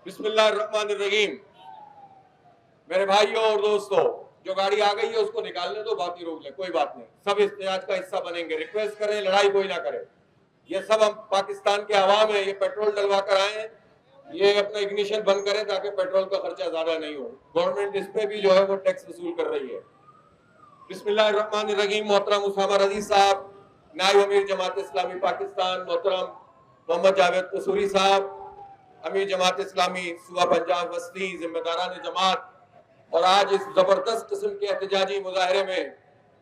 بسم اللہ الرحمن الرحیم۔ میرے بھائیوں اور دوستوں، جو گاڑی آ گئی ہے اس کو نکالنے دو، باقی روک لیں، کوئی بات نہیں، سب احتجاج کا حصہ بنیں گے۔ ریکویسٹ کریں، لڑائی کوئی نہ کرے۔ یہ سب ہم پاکستان کے عوام ہیں، یہ پیٹرول ڈلوا کر آئے، یہ اپنا اگنیشن بند کریں تاکہ پیٹرول کا خرچہ زیادہ نہیں ہو۔ گورنمنٹ اس پہ بھی جو ہے وہ ٹیکس وصول کر رہی ہے۔ بسم اللہ الرحمن الرحیم۔ محترم اسامہ رضی صاحب، نائب امیر جماعت اسلامی پاکستان، محترم محمد جاوید قصوری صاحب، امیر جماعت اسلامی صوبہ پنجاب وسطی، ذمہ داران جماعت، اور آج اس زبردست قسم کے احتجاجی مظاہرے میں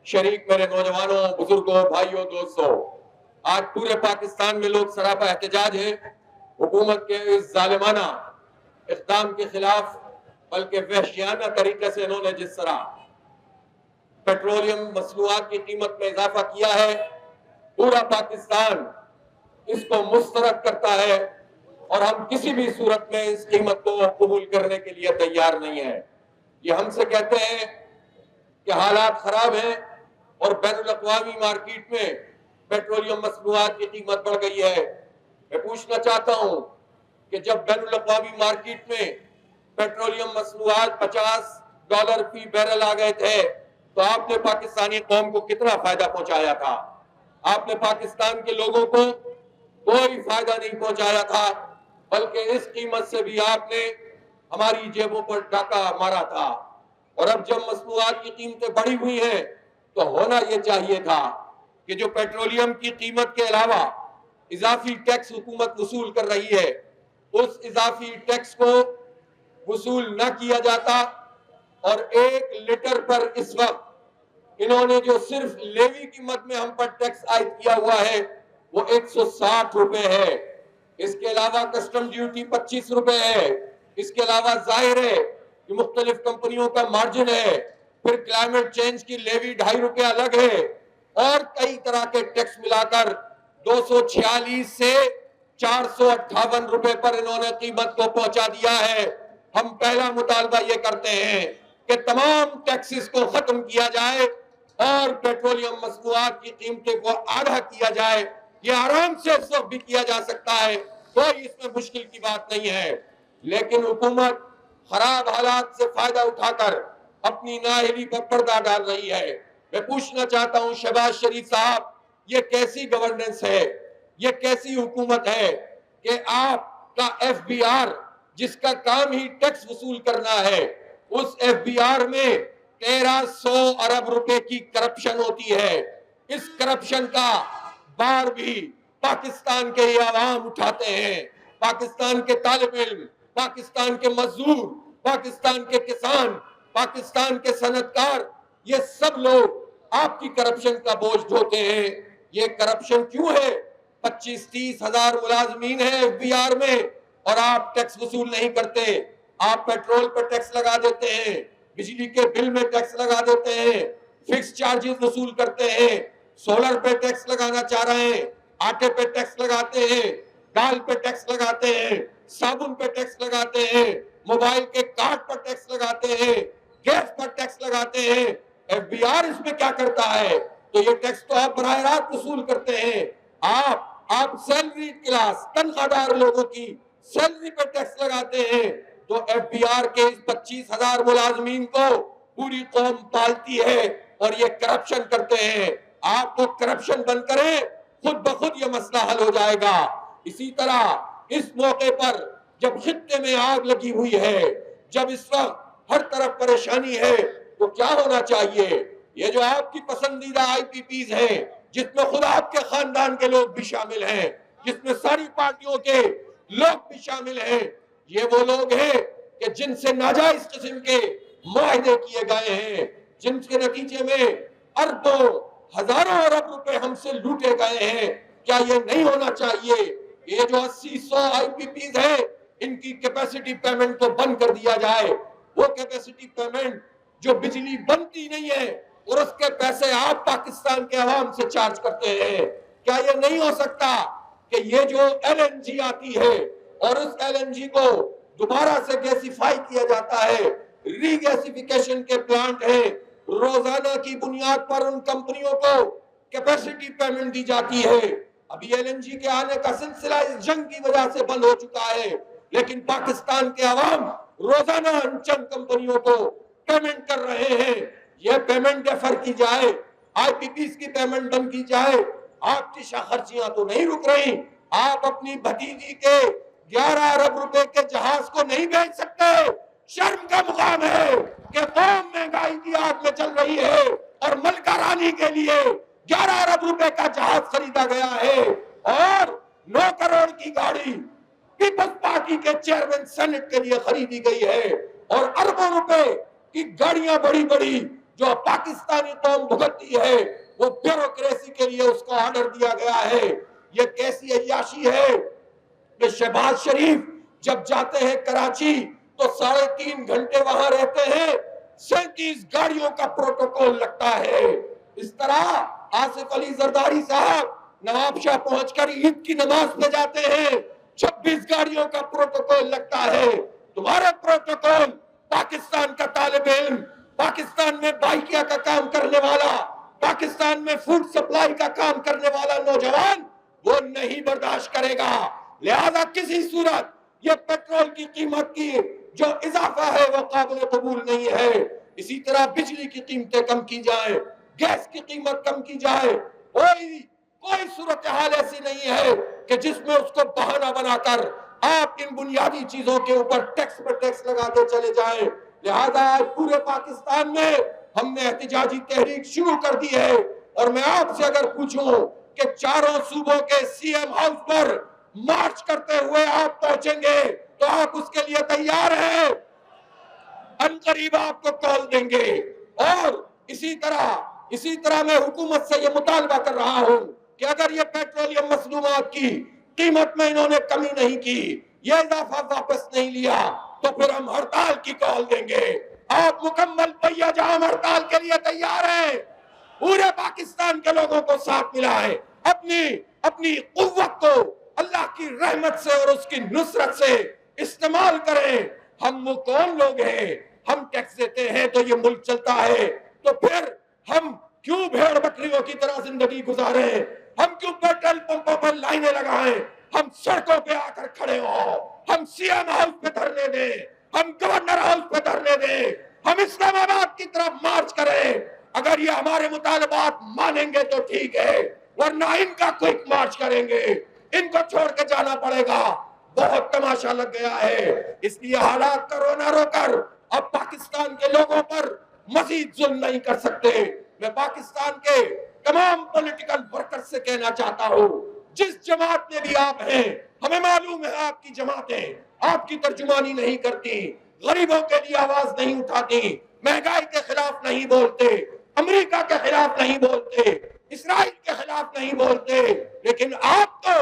شریک میرے نوجوانوں، بزرگوں، بھائیوں، دوستوں، آج پورے پاکستان میں لوگ سراپا احتجاج ہے حکومت کے اس ظالمانہ اقدام کے خلاف، بلکہ وحشیانہ طریقے سے انہوں نے جس طرح پیٹرولیم مصنوعات کی قیمت میں اضافہ کیا ہے، پورا پاکستان اس کو مسترد کرتا ہے اور ہم کسی بھی صورت میں اس قیمت کو قبول کرنے کے لیے تیار نہیں ہیں۔ یہ ہم سے کہتے ہیں کہ حالات خراب ہیں اور بین الاقوامی مارکیٹ میں پیٹرولیم مصنوعات کی قیمت بڑھ گئی ہے۔ میں پوچھنا چاہتا ہوں کہ جب بین الاقوامی مارکیٹ میں پیٹرولیم مصنوعات $50 فی بیرل آ گئے تھے تو آپ نے پاکستانی قوم کو کتنا فائدہ پہنچایا تھا؟ آپ نے پاکستان کے لوگوں کو کوئی فائدہ نہیں پہنچایا تھا، بلکہ اس قیمت سے بھی آپ نے ہماری جیبوں پر ڈاکہ مارا تھا۔ اور اب جب مصنوعات کی قیمتیں بڑھی ہوئی ہیں تو ہونا یہ چاہیے تھا کہ جو پیٹرولیم کی قیمت کے علاوہ اضافی ٹیکس حکومت وصول کر رہی ہے، اس اضافی ٹیکس کو وصول نہ کیا جاتا، اور 1 لیٹر پر اس وقت انہوں نے جو صرف لیوی کی مد میں ہم پر ٹیکس عائد کیا ہوا ہے وہ $160 ہے۔ اس کے علاوہ کسٹم ڈیوٹی $25 ہے۔ اس کے علاوہ ظاہر ہے کہ مختلف کمپنیوں کا مارجن ہے، پھر کلائمیٹ چینج کی لیوی $2.5 الگ ہے، اور کئی طرح کے ٹیکس ملا کر 246 سے $458 پر انہوں نے قیمت کو پہنچا دیا ہے۔ ہم پہلا مطالبہ یہ کرتے ہیں کہ تمام ٹیکسز کو ختم کیا جائے اور پیٹرولیم مصنوعات کی قیمتیں کو آدھا کیا جائے۔ یہ آرام سے اس وقت بھی کیا جا سکتا ہے، کوئی اس میں مشکل کی بات نہیں ہے، لیکن حکومت خراب حالات سے فائدہ اٹھا کر اپنی نااہلی پر پردہ ڈال رہی ہے۔ میں پوچھنا چاہتا ہوں شہباز شریف صاحب، یہ کیسی گورننس ہے، یہ کیسی حکومت ہے کہ آپ کا FBR جس کا کام ہی ٹیکس وصول کرنا ہے، اس FBR میں 1300 ارب روپے کی کرپشن ہوتی ہے۔ اس کرپشن کا بار بھی پاکستان کے عوام اٹھاتے ہیں، پاکستان کے طالب علم، پاکستان کے مزدور، پاکستان کے کسان، پاکستان کے صنعتکار، یہ سب لوگ آپ کی کرپشن کا بوجھ ڈھوتے ہیں۔ یہ کرپشن کیوں ہے؟ 25-30 ہزار ملازمین ہیں FBR میں اور آپ ٹیکس وصول نہیں کرتے۔ آپ پیٹرول پر ٹیکس لگا دیتے ہیں، بجلی کے بل میں ٹیکس لگا دیتے ہیں، فکس چارجز وصول کرتے ہیں، سولر پہ ٹیکس لگانا چاہ رہے ہیں، آٹے پہ ٹیکس لگاتے ہیں، دال پہ ٹیکس لگاتے ہیں، صابن پہ ٹیکس لگاتے ہیں، موبائل کے کارڈ پر ٹیکس لگاتے ہیں، گیس پر ٹیکس لگاتے ہیں۔ FBR اس میں کیا کرتا ہے؟ تو یہ ٹیکس تو آپ براہ راست وصول کرتے ہیں۔ آپ سیلری کلاس، تنخواہ دار لوگوں کی سیلری پہ ٹیکس لگاتے ہیں، تو FBR کے اس 25 ہزار ملازمین کو پوری قوم پالتی ہے اور یہ کرپشن کرتے ہیں۔ آپ کو کرپشن بند کریں، خود بخود یہ مسئلہ حل ہو جائے گا۔ اسی طرح اس موقع پر جب خطے میں آگ لگی ہوئی ہے، جب اس وقت ہر طرف پریشانی ہے، تو کیا ہونا چاہیے؟ یہ جو آپ کی پسندیدہ IPPs ہیں، جس میں خود آپ کے خاندان کے لوگ بھی شامل ہیں، جس میں ساری پارٹیوں کے لوگ بھی شامل ہیں، یہ وہ لوگ ہیں کہ جن سے ناجائز قسم کے معاہدے کیے گئے ہیں، جن کے نتیجے میں اربوں ہزاروں ارب روپے ہم سے لوٹے گئے ہیں۔ کیا یہ نہیں ہونا چاہیے؟ یہ جو 80-100 IPPs ہیں، ان کی کیپیسٹی پیمنٹ کو بند کر دیا جائے۔ وہ کیپیسٹی پیمنٹ جو بجلی بنتی نہیں ہے اور اس کے پیسے آپ پاکستان کے عوام سے چارج کرتے ہیں۔ کیا یہ نہیں ہو سکتا کہ یہ جو LNG آتی ہے اور اس LNG کو دوبارہ سے گیسیفائی کیا جاتا ہے، ری گیسیفیکیشن کے پلانٹ ہیں، روزانہ کی بنیاد پر ان کمپنیوں کو کیپیسٹی پیمنٹ دی جاتی ہے۔ ابھی LNG کے آنے کا سلسلہ اس جنگ کی وجہ سے بند ہو چکا ہے، لیکن پاکستان کے عوام روزانہ ان چند کمپنیوں کو پیمنٹ کر رہے ہیں. یہ پیمنٹ ڈیفر کی جائے, آئی پی پیز کی پیمنٹ بند کی جائے. آپ کی خرچیاں تو نہیں رک رہی. آپ اپنی بھتیجی کے 11 ارب روپے کے جہاز کو نہیں بیچ سکتے. شرم کا مقام ہے کہ قوم مہنگائی کی آگ میں چل رہی ہے اور ملکہ رانی کے لیے 11 ارب روپے کا جہاز خریدا گیا ہے اور 9 کروڑ کی گاڑی پیپلز پارٹی کے چیئرمین سینٹ کے لیے خریدی گئی ہے اور اربوں روپے کی گاڑیاں بڑی بڑی جو پاکستانی قوم بھگتتی ہے وہ بیوروکریسی کے لیے اس کو آرڈر دیا گیا ہے. یہ کیسی عیاشی ہے کہ شہباز شریف جب جاتے ہیں کراچی تو 3.5 گھنٹے وہاں رہتے ہیں, 37 گاڑیوں کا پروٹوکول لگتا ہے. اس طرح آصف علی زرداری صاحب نواب شاہ پہنچ کر عید کی نماز پہ جاتے ہیں, 26 گاڑیوں کا پروٹوکول لگتا ہے. تمہارا پروٹوکول پاکستان کا طالب علم, پاکستان میں بائکیا کا کام کرنے والا, پاکستان میں فوڈ سپلائی کا کام کرنے والا نوجوان وہ نہیں برداشت کرے گا. لہذا کسی صورت یہ پیٹرول کی قیمت کی جو اضافہ ہے وہ قابل قبول نہیں ہے. اسی طرح بجلی کی قیمتیں کم کی جائیں, گیس کی قیمت کم کی جائے. کوئی صورتحال ایسی نہیں ہے کہ جس میں اس کو بہانہ بنا کر آپ ان بنیادی چیزوں کے اوپر ٹیکس پر ٹیکس لگاتے چلے جائیں. لہذا آج پورے پاکستان میں ہم نے احتجاجی تحریک شروع کر دی ہے اور میں آپ سے اگر پوچھوں کہ چاروں صوبوں کے سی ایم ہاؤس پر مارچ کرتے ہوئے آپ پہنچیں گے تو آپ اس کے لیے تیار ہیں؟ ان قریب آپ کو کال دیں گے. اور اسی طرح میں حکومت سے یہ مطالبہ کر رہا ہوں کہ اگر یہ پیٹرولیم مصنوعات کی قیمت میں انہوں نے کمی نہیں کی, یہ اضافہ واپس نہیں لیا تو پھر ہم ہڑتال کی کال دیں گے. آپ مکمل پہیہ جام ہڑتال کے لیے تیار ہیں؟ پورے پاکستان کے لوگوں کو ساتھ ملائیں, اپنی قوت کو اللہ کی رحمت سے اور اس کی نصرت سے استعمال کریں. ہم وہ کون لوگ ہیں؟ ہم ٹیکس دیتے ہیں تو یہ ملک چلتا ہے, تو پھر ہم کیوں بھیڑ بکریوں کی طرح زندگی گزاریں؟ ہم کیوں پیٹرول پمپوں پر لائنیں لگائیں؟ ہم سڑکوں پہ آ کر کھڑے ہوں, ہم سی ایم ہاؤس پہ دھرنے دیں, ہم گورنر ہاؤس پہ دھرنے دیں, ہم اسلام آباد کی طرف مارچ کریں. اگر یہ ہمارے مطالبات مانیں گے تو ٹھیک ہے, ورنہ ان کا کوئک مارچ کریں گے. ان کو چھوڑ کے جانا پڑے گا. بہت تماشا لگ گیا ہے. اس لیے حالات کا رونا رو کر اب پاکستان کے لوگوں پر مزید ظلم نہیں کر سکتے. میں پاکستان کے تمام پولیٹیکل ورکر سے کہنا چاہتا ہوں, جس جماعت میں بھی آپ ہیں, ہمیں معلوم ہے آپ کی جماعتیں آپ کی ترجمانی نہیں کرتی, غریبوں کے لیے آواز نہیں اٹھاتی, مہنگائی کے خلاف نہیں بولتے, امریکہ کے خلاف نہیں بولتے, اسرائیل کے خلاف نہیں بولتے, لیکن آپ تو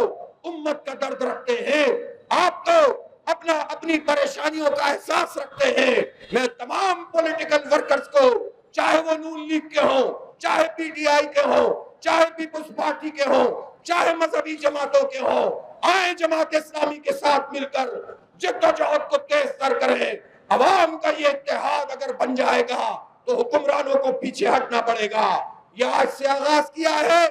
امت کا درد رکھتے ہیں, آپ تو اپنی پریشانیوں کا احساس رکھتے ہیں. میں تمام پولیٹیکل ورکرز کو, چاہے وہ نون لیگ کے ہوں, چاہے پی ٹی آئی کے ہوں, چاہے پیپلز پارٹی کے ہوں, چاہے مذہبی جماعتوں کے ہوں, آئیں جماعت اسلامی کے ساتھ مل کر جدوجہد کو تیز تر کریں. عوام کا یہ اتحاد اگر بن جائے گا تو حکمرانوں کو پیچھے ہٹنا پڑے گا. یہ آج سے آغاز کیا ہے,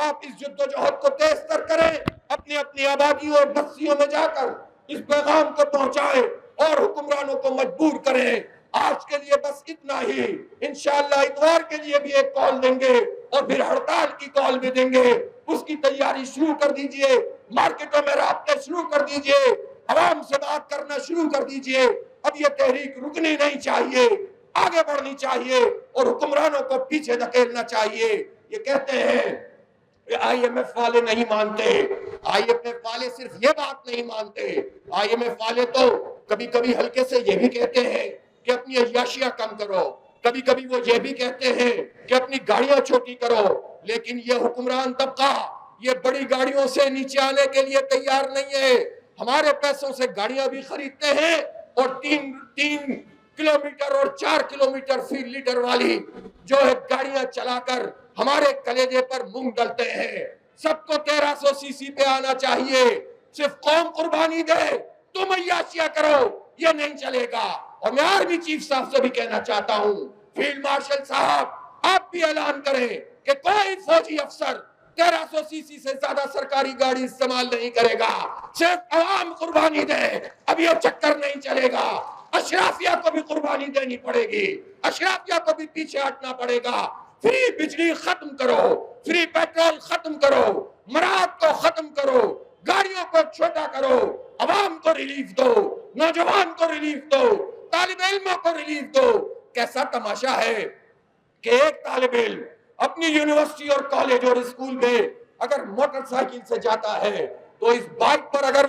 آپ اس جدوجہد کو تیز تر کریں, اپنی آبادیوں اور بستیوں میں جا کر اس پیغام کو پہنچائیں اور حکمرانوں کو مجبور کریں. آج کے لیے بس اتنا ہی. انشاءاللہ اتوار کے لیے بھی ایک کال دیں گے اور پھر ہڑتال کی کال بھی دیں گے. اس کی تیاری شروع کر دیجئے, مارکیٹوں میں رابطے شروع کر دیجئے, عوام سے بات کرنا شروع کر دیجئے. اب یہ تحریک رکنی نہیں چاہیے, آگے بڑھنی چاہیے اور حکمرانوں کو پیچھے دھکیلنا چاہیے. یہ کہتے ہیں آئی ایم ایف والے نہیں مانتے, آئی ایم ایف والے صرف یہ بات نہیں مانتے, آئی ایم ایف والے تو کبھی کبھی ہلکے سے یہ بھی کہتے ہیں کہ اپنی عیاشیاں کم کرو, کبھی کبھی وہ یہ بھی کہتے ہیں کہ اپنی گاڑیاں چھوٹی کرو. لیکن یہ حکمران طبقہ یہ بڑی گاڑیوں سے نیچے آنے کے لیے تیار نہیں ہے. ہمارے پیسوں سے گاڑیاں بھی خریدتے ہیں اور 3 کلومیٹر اور 4 کلومیٹر فی لیٹر والی جو ہے گاڑیاں چلا کر ہمارے کلیجے پر مونگ ڈلتے ہیں. سب کو 1300 سی سی پہ آنا چاہیے. صرف قوم قربانی دے, تم عیاشیاں کرو, یہ نہیں چلے گا. اور میں آرمی چیف صاحب سے بھی کہنا چاہتا ہوں, فیلڈ مارشل صاحب آپ بھی اعلان کریں کہ کوئی فوجی افسر 1300 cc سے زیادہ سرکاری گاڑی استعمال نہیں کرے گا، صرف عوام قربانی دے، اب یہ چکر نہیں چلے گا۔ اشرافیہ کو بھی قربانی دینی پڑے گی، اشرافیہ کو بھی پیچھے ہٹنا پڑے گا۔ فری بجلی ختم کرو، فری پیٹرول ختم کرو، مراد کو ختم کرو، گاڑیوں کو چھوٹا کرو، عوام کو ریلیف دو، نوجوان کو ریلیف دو، طالب علموں کو ریلیف دو۔ کیسا تماشا ہے کہ ایک طالب علم اپنی یونیورسٹی اور کالج اور اسکول میں اگر موٹر سائیکل سے جاتا ہے تو اس بائک پر اگر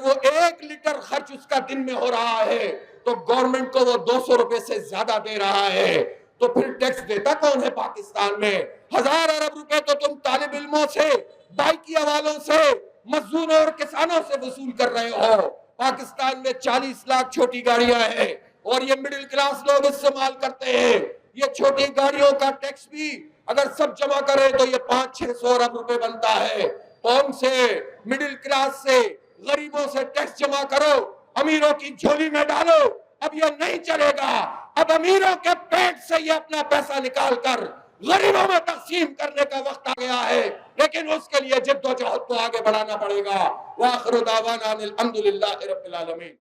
وہ 1 لیٹر خرچ اس کا دن میں ہو رہا ہے تو گورنمنٹ کو وہ 200 روپے سے زیادہ دے رہا ہے، تو پھر ٹیکس دیتا کون ہے پاکستان میں؟ 1000 ارب روپے تو تم طالب علموں سے، بائکیا والوں سے، مزدوروں اور کسانوں سے وصول کر رہے ہو۔ پاکستان میں 40 لاکھ چھوٹی گاڑیاں ہیں اور یہ مڈل کلاس لوگ استعمال کرتے ہیں۔ یہ چھوٹی گاڑیوں کا ٹیکس بھی اگر سب جمع کرے تو یہ 500-600 ارب روپے بنتا ہے۔ قوم سے، مڈل کلاس سے، غریبوں سے ٹیکس جمع کرو، امیروں کی جھولی میں ڈالو۔ اب یہ نہیں چلے گا، اب امیروں کے پیٹ سے یہ اپنا پیسہ نکال کر غریبوں میں تقسیم کرنے کا وقت آ گیا ہے، لیکن اس کے لیے جد و جہد کو آگے بڑھانا پڑے گا۔ وآخر دعوانا الحمدللہ رب العالمین۔